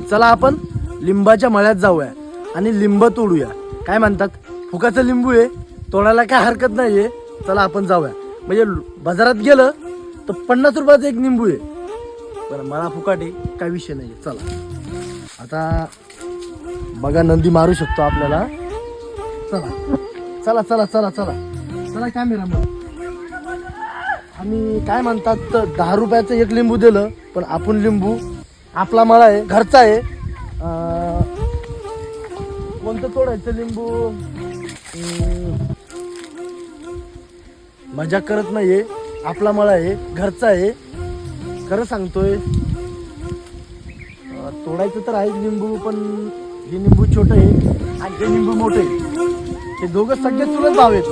चला आपण लिंबाच्या मळ्यात जाऊया आणि लिंब तोडूया. काय म्हणतात, फुकाचं लिंबू आहे, तोडायला काय हरकत नाहीये. चला आपण जाऊया. म्हणजे बाजारात गेलं तर 50 रुपयाचं एक लिंबू आहे, पण मला फुकाट आहे, काय विषय नाही. चला आता बघा, नंदी मारू शकतो आपल्याला. चला चला चला चला चला चला कॅमेरा मग. आणि काय म्हणतात, 10 रुपयाचं एक लिंबू दिलं, पण आपण लिंबू आपला मळा आहे, घरचा आहे. कोणतं तोडायचं लिंबू, मजा करत नाहीये. आपला मळा आहे, घरचा आहे, खरं सांगतोय. तोडायचं तर आहे लिंबू, पण हे लिंबू छोटं आहे आणि हे लिंबू मोठं आहे. हे दोघं सगळे चुलत भाव आहेत.